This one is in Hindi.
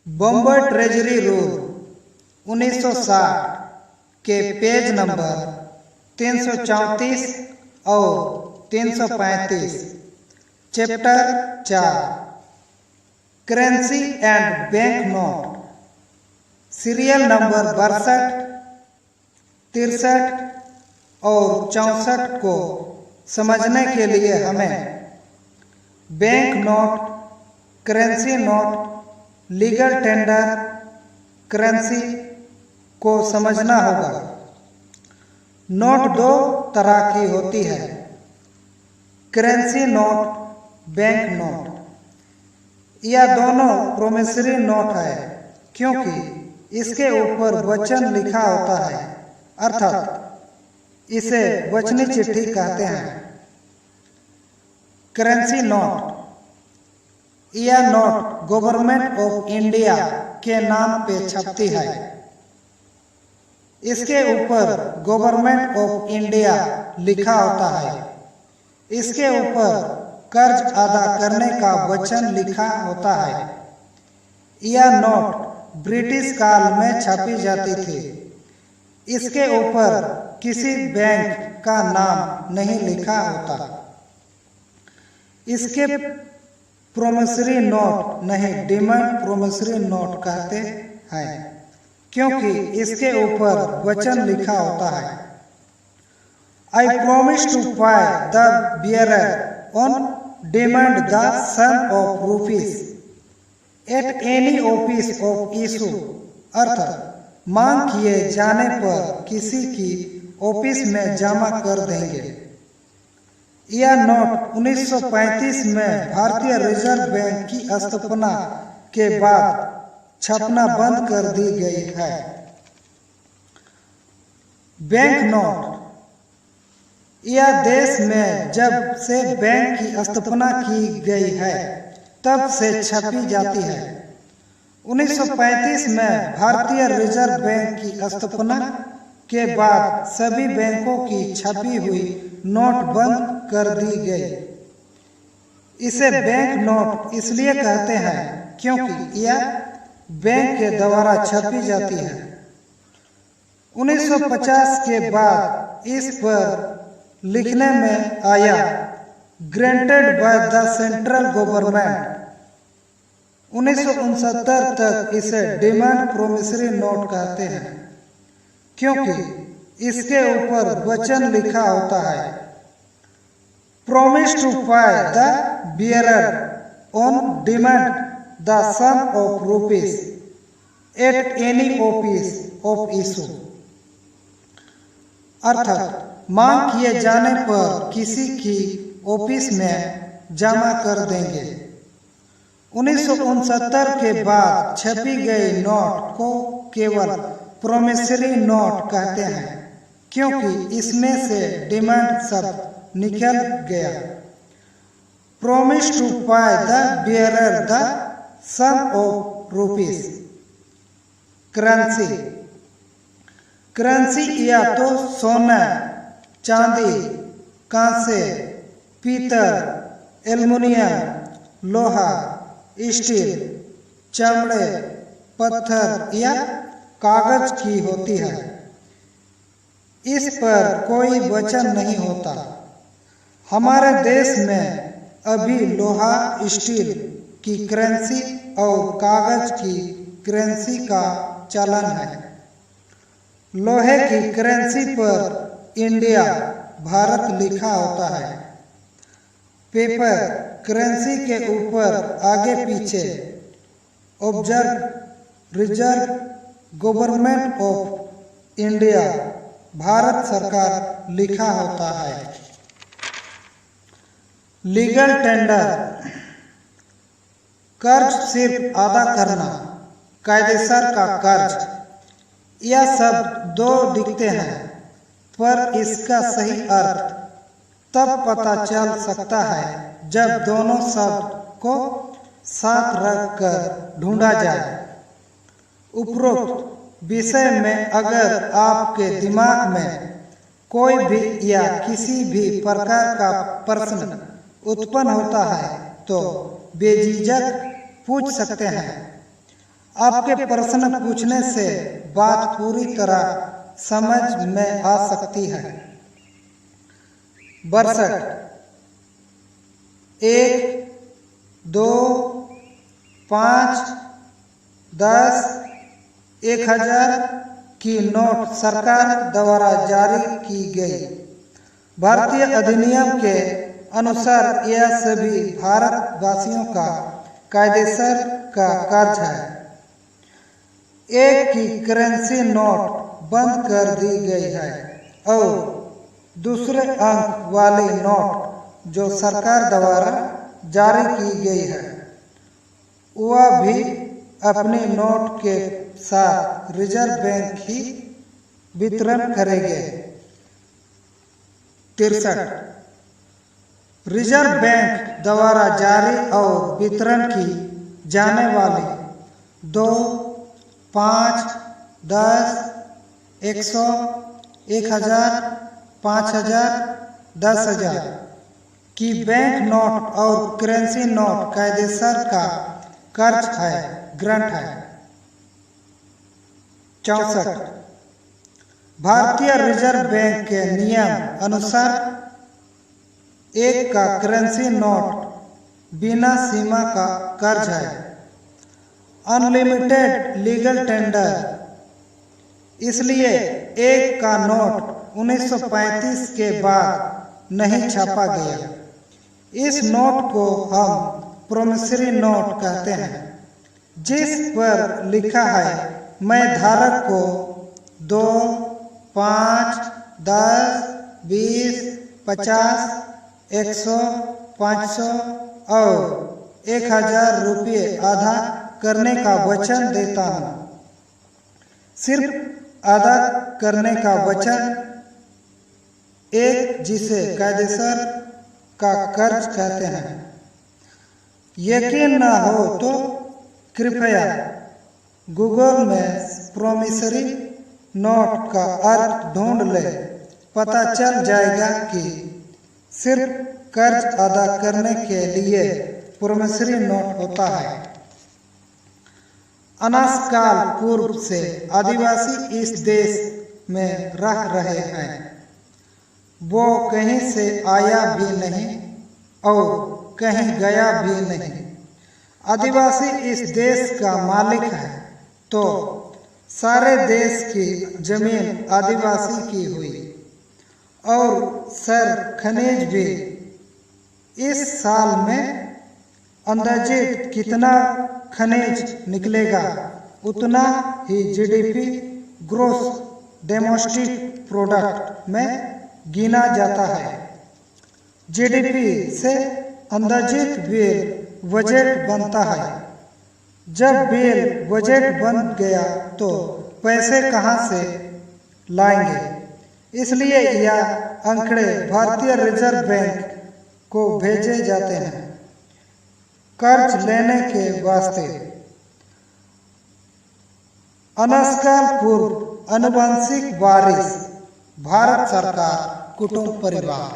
बॉम्बे ट्रेजरी रूल 1960 के पेज नंबर 334 और 335 chapter 4 currency and bank note serial number 62, 63 और 64 को समझने के लिए हमें bank note, currency note, legal tender currency को समझना होगा। नोट दो तरह की होती है, करेंसी नोट, बैंक नोट। यह दोनों प्रोमिसरी नोट है क्योंकि इसके ऊपर वचन लिखा होता है, अर्थात इसे वचनी चिट्ठी कहते हैं। करेंसी नोट, यह नोट गवर्नमेंट ऑफ इंडिया के नाम पे छपती है। इसके ऊपर गवर्नमेंट ऑफ इंडिया लिखा होता है। इसके ऊपर कर्ज अदा करने का वचन लिखा होता है। यह नोट ब्रिटिश काल में छपी जाती थी। इसके ऊपर किसी बैंक का नाम नहीं लिखा होता। इसके प्रोमिसरी नोट नहीं, डिमांड प्रोमिसरी नोट कहते हैं क्योंकि इसके ऊपर वचन लिखा होता है। I promise to pay the bearer on demand the sum of rupees at any office of issue, अर्थात मांग किए जाने पर किसी की ऑफिस में जमा कर देंगे। यह नोट 1935 में भारतीय रिजर्व बैंक की स्थापना के बाद छपना बंद कर दी गई है। बैंक नोट, यह देश में जब से बैंक की स्थापना की गई है तब से छपी जाती है। 1935 में भारतीय रिजर्व बैंक की स्थापना के बाद सभी बैंकों की छपी हुई नोट बंद कर दी गई। इसे बैंक नोट इसलिए कहते हैं क्योंकि यह बैंक के द्वारा छपी जाती है। 1950 के बाद इस पर लिखने में आया granted by the central government. 1969 तक इसे डिमांड प्रोमिसरी नोट कहते हैं क्योंकि इसके ऊपर वचन लिखा होता है। Promise to pay the bearer on demand the sum of rupees at any office of issue, अर्थात मांग किए जाने पर किसी की ऑफिस में जमा कर देंगे। 1969 के बाद छपी गई नोट को केवल प्रोमिसरी नोट कहते हैं क्योंकि इसमें से डिमांड शब्द निकल गया। Promise to pay the bearer the sum of rupees. Currency, currency या तो सोना, चांदी, कांसे, पीतल, एल्युमिनियम, लोहा, स्टील, चमड़े, पत्थर या कागज की होती है। इस पर कोई वचन नहीं होता। हमारे देश में अभी लोहा, स्टील की करेंसी और कागज की करेंसी का चलन है। लोहे की करेंसी पर इंडिया, भारत लिखा होता है। पेपर करेंसी के ऊपर आगे पीछे observe, reserve, government of India, Bharat सरकार लिखा होता है। लीगल टेंडर, कर्ज सिर्फ अदा करना, कायदेसर का कर्ज। यह शब्द दो दिखते हैं पर इसका सही अर्थ तब पता चल सकता है जब दोनों शब्द को साथ रखकर ढूंढा जाए। उपरोक्त विषय में अगर आपके दिमाग में कोई भी या किसी भी प्रकार का प्रश्न उत्पन्न होता है तो बेझिझक पूछ सकते हैं। आपके प्रश्न पूछने से बात पूरी तरह समझ में आ सकती है। 62 1, 2, 5, 10, 1000 की नोट सरकार द्वारा जारी की गई। भारतीय अधिनियम के अनुसार यह सभी भारतवासियों का कायदेसर का कर्ज है। एक की करेंसी नोट बंद कर दी गई है और दूसरे अंक वाली नोट जो सरकार द्वारा जारी की गई है वह भी अपनी नोट के साथ रिजर्व बैंक ही वितरण करेंगे। 63 रिजर्व बैंक द्वारा जारी और वितरण की जाने वाली 2, 5, 10, 100, 1000, 5000, 10,000 की बैंक नोट और करेंसी नोट कायदेसर का कर्ज है, ग्रंट है। 64 भारतीय रिजर्व बैंक के नियम अनुसार एक का करेंसी नोट बिना सीमा का कर्ज है, अनलिमिटेड लीगल टेंडर। इसलिए एक का नोट 1935 के बाद नहीं छापा गया। इस नोट को हम प्रोमिसरी नोट कहते हैं, जिस पर लिखा है मैं धारक को 2, 5, 10, 20, 50, 100, 500 और 1000 रुपये अदा करने का वचन देता हूँ। सिर्फ अदा करने का वचन, एक जिसे कायदेसर का कर्ज कहते हैं। यकीन न हो तो कृपया गूगल में प्रोमिसरी नोट का अर्थ ढूंढ ले, पता चल जाएगा कि सिर्फ कर्ज अदा करने के लिए प्रोमिसरी नोट होता है। अनाथ काल पूर्व से आदिवासी इस देश में रह रहे हैं। वो कहीं से आया भी नहीं और कहीं गया भी नहीं। आदिवासी इस देश का मालिक है तो सारे देश की जमीन आदिवासी की हुई और सर खनिज भी। इस साल में अंदाजित कितना खनिज निकलेगा उतना ही जीडीपी ग्रोस डोमेस्टिक प्रोडक्ट में गिना जाता है। जीडीपी से अंदाजित बिल बजट बनता है। जब बिल बजट बन गया तो पैसे कहां से लाएंगे? इसलिए यह आंकड़े भारतीय रिजर्व बैंक को भेजे जाते हैं कर्ज लेने के वास्ते। अनाथकाल पूर्व आनुवंशिक वारिस भारत सरकार कुटुंब परिवार।